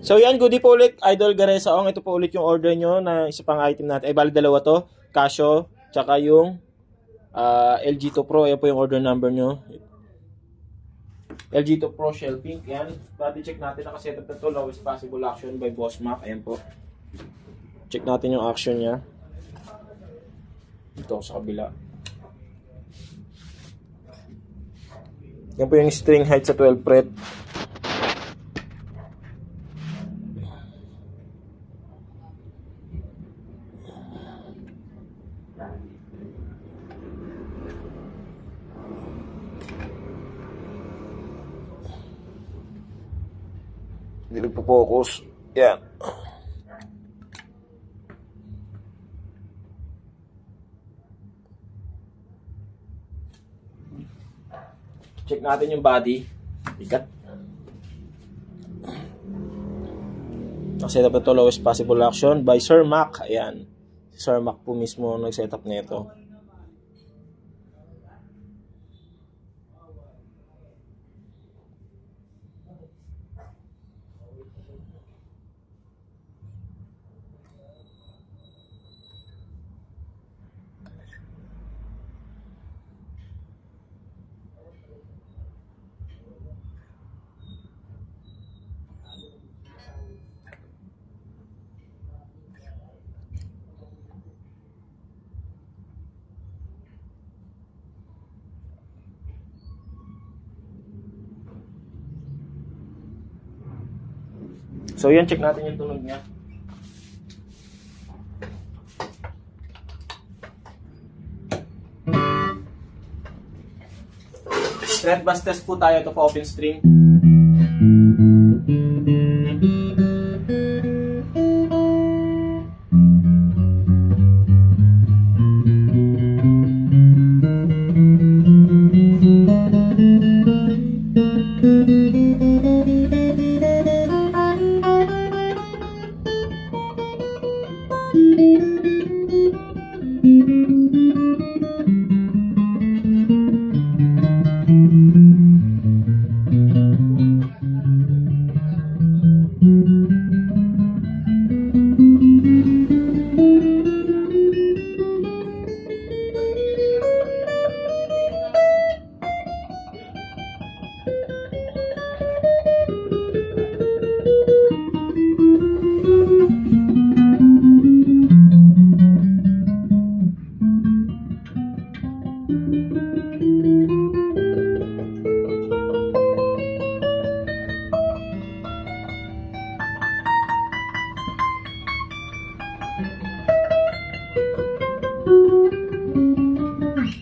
So yan, goodie po ulit, Idol Garesaong. Ito po ulit yung order nyo na isa pang item natin. Ay, bali dalawa to. Casio, tsaka yung LG2 Pro. Ayan po yung order number nyo. LG2 Pro Shell Pink. Yan. Body check natin. Nakasetup na to. Lowest possible action by Boss Mac. Ayan po. Check natin yung action nya. Dito sa kabila. Yan po yung string height sa 12 fret. Hindi nagpo-focus. Yan. Check natin yung body. Ikat. Nag-setup na ito, lowest possible action by Sir Mac. Ayan. Si Sir Mac po mismo nag-setup na ito. So yan, check natin yung tunog niya. Thread bass test po tayo. Ito po open string.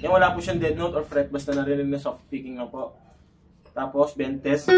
Yan, wala po siyang dead note or fret, basta narinig na soft picking na po. Tapos bend test.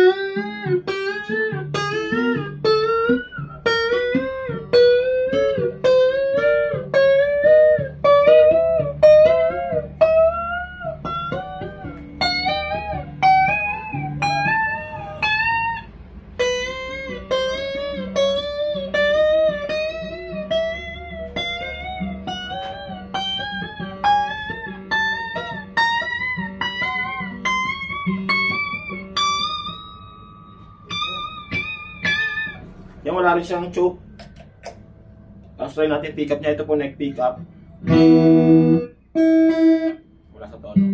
Yan, wala rin siyang choke. Tapos try natin pick up niya. Ito po neck pick up. Wala sa tono.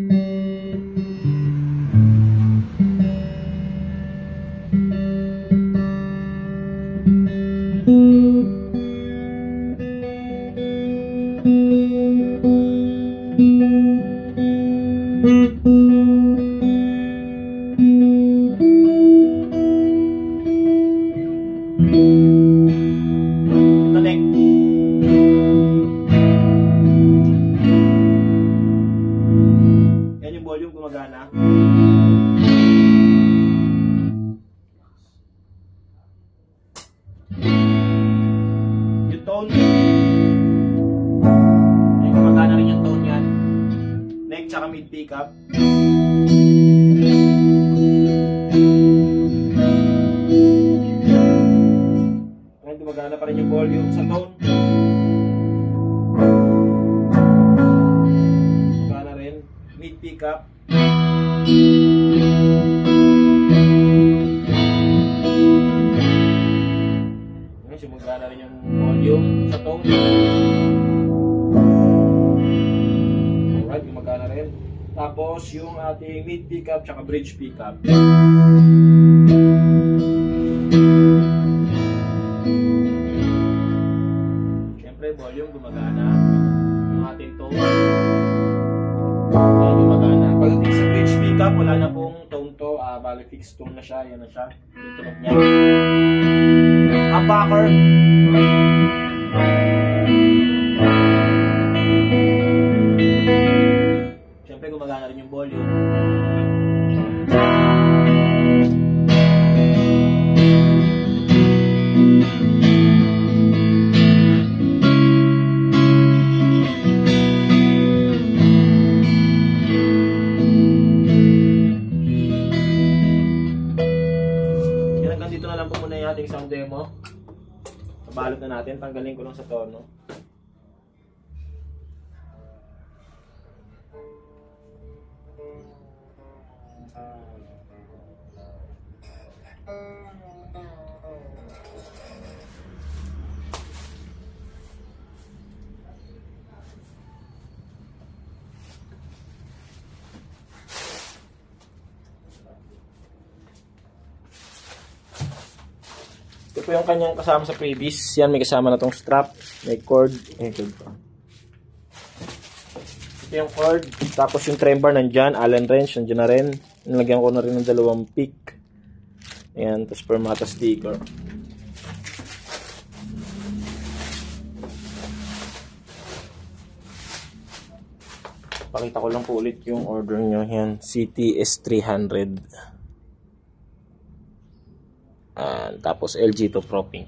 Ito neck. Yan yung volume gumagana. Yung tone. Yan, gumagana rin yung tone yan. Neck tsaka mid pick up. Gumagana pa rin yung volume sa tone. Gumagana rin. Mid pick up. is gumagana rin yung volume sa tone. Alright, gumagana rin. Tapos yung ating mid pickup tsaka bridge pickup. Siyempre volume gumagana. Yung ating tone gumagana. Pagdating sa bridge pickup, wala na pong tone to. Bali fixed tone na siya. Yan na siya. Yung tunog niya. Humbucker. Siyempre gumagana rin yung volume. Dito na lang po muna yung ating sound demo. Pabalot na natin. Tanggalin ko lang sa tono. Ito po yung kanyang kasama sa previous. Yan, may kasama na tong strap. May cord. Ito yung cord. Tapos yung trem bar nandyan. Allen wrench nandyan na rin. Nilagyan ko na rin ng 2 pick. Ayan. Tapos permata sticker. Pakita ko lang po ulit yung order nyo. Yan. CTS 300. Tapos LG to propping.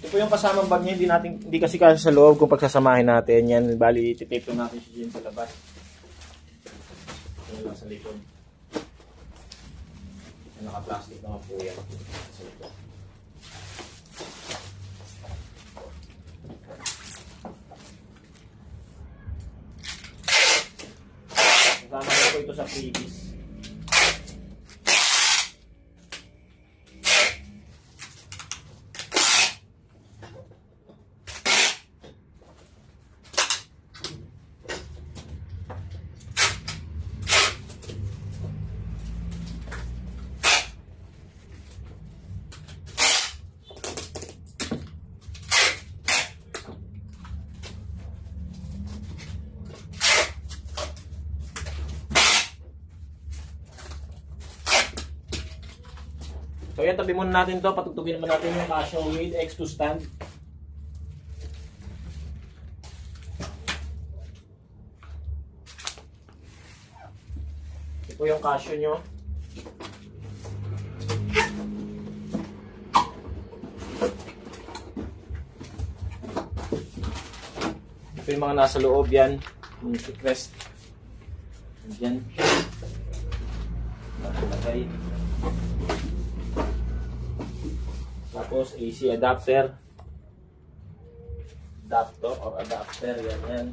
Ito po yung kasamang bag niya, hindi kasi sa loob kung pagsasamahin natin. Yan, bali, titape lang natin siya dyan sa labas. Yan lang sa likod. Naka-plastic naman po yan sa likod. Kasama ko ito sa previous. So yan, tabi muna natin to. Patutugin naman natin yung Casio with X2 stand. Ito yung Casio nyo. Ito yung mga nasa loob yan. Yung request. Yan. Nakalagay. Tapos AC adapter. Adapter, yan.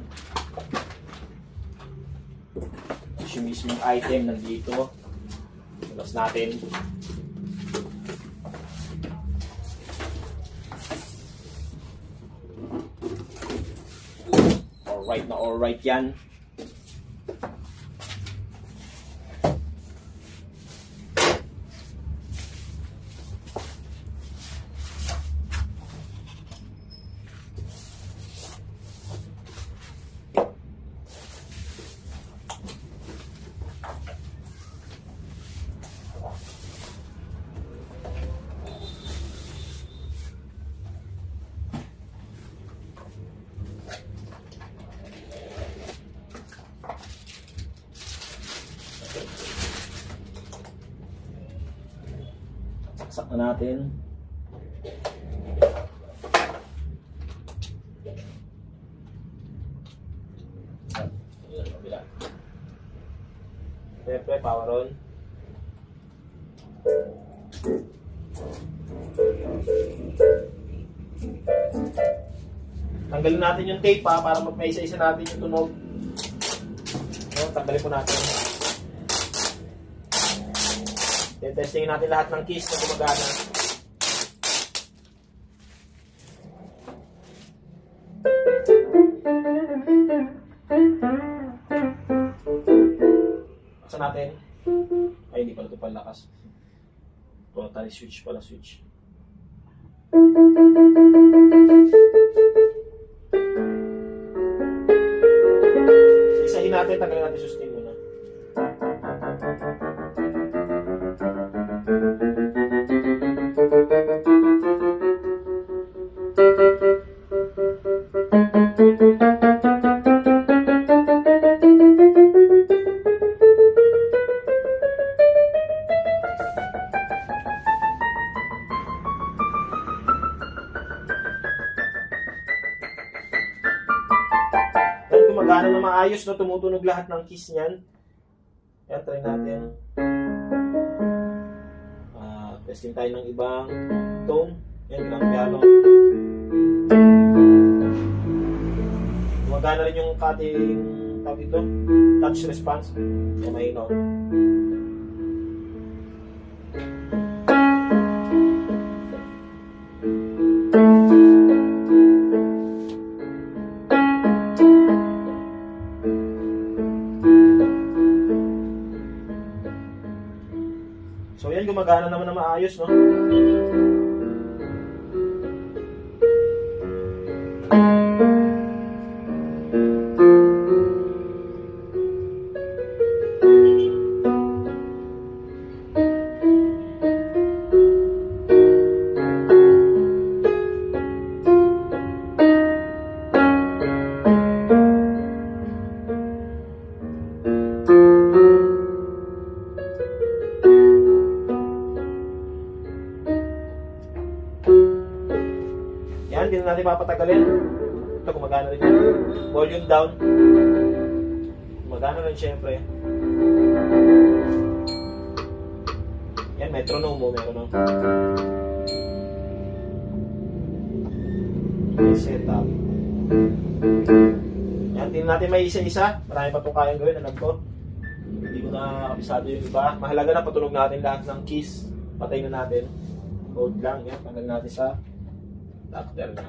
Yung mismong item nandito. Labas natin. Alright yan. lock na natin. Siyempre, power on. Tanggalin natin yung tape para may isa-isa natin yung tunog. So, tanggalin po natin. Then, testingin natin lahat ng keys na gumagana. Buksan natin. Ay, hindi pala ito palakas. Totally switch pala, switch. Isahin natin, tanggalin natin sustain muna. Gumagana na maayos, no? Tumutunog lahat ng keys niyan. Yan, try natin. Testing tayo ng ibang tone. Yan, grand piano. Gumagana rin yung cutting, tawag ito, touch response. Yan, mahino. So yan, gumagana naman na maayos, no? Yan, hindi na natin papatagalin. Ito, gumagana rin yan. Volume down. Gumagana rin syempre. Yan, metronome mo, meron, no? Setup. Yan, hindi natin may isa-isa. Marami pa itong kayang gawin, alam ko. Hindi ko na kabisado yung iba. Mahalaga na patunog natin lahat ng keys. Patay na natin. Hold lang, yan. Tanggal natin sa after na.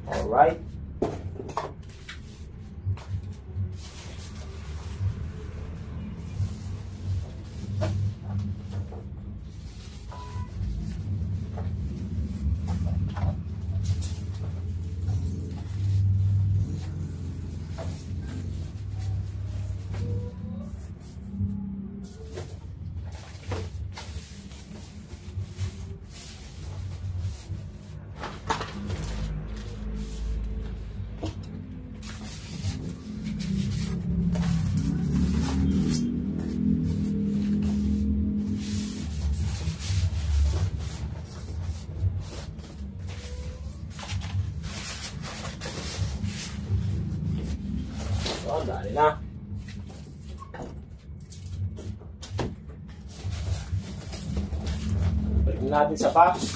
Alright. So, dali na. Balik natin sa box.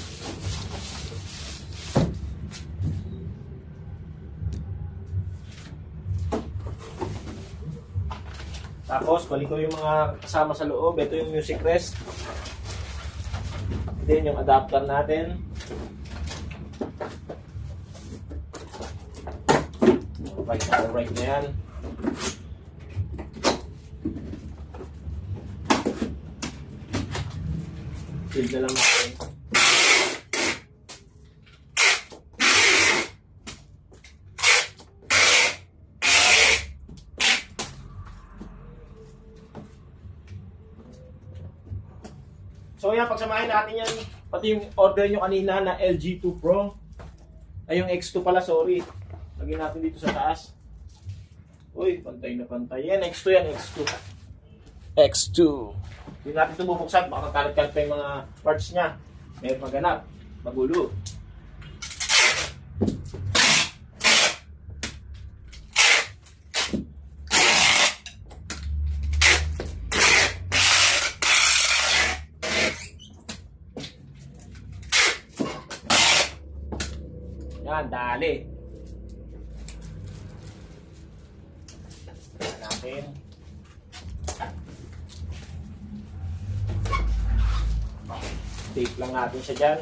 Tapos, balik ko yung mga kasama sa loob. Ito yung music rest. Then yung adapter natin. Alright na yan. Seal na lang natin. So yan, pagsamahin natin yan, pati yung order nyo kanina na LG2 Pro, ay yung X2 pala, sorry. Lagyan natin dito sa taas. Uy, pantay na pantay. Yan, X2 yan, X2. X2. Hindi natin ito bubuksan, baka magkalat-kalat pa yung mga parts niya. Meron maganap, magulo. Yan, dali. Natin. Tape lang natin siya dyan.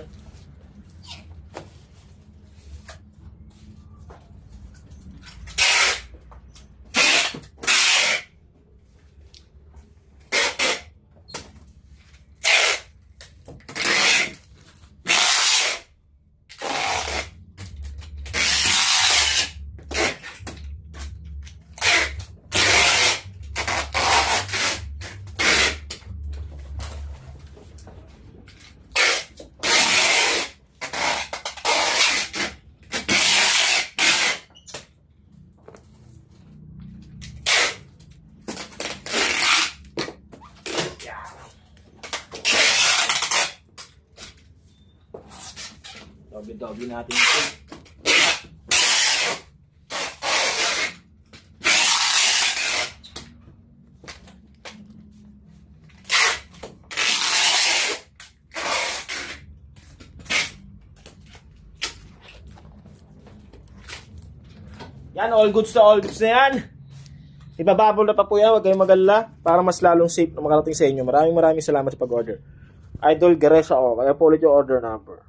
Dobi-dobi natin ito. Yan, all goods na yan. Ibababol na pa po yan, huwag kayong mag-alala para mas lalong safe na makarating sa inyo. Maraming salamat sa pag-order. Idol Garesha, kaya po ulit yung order number.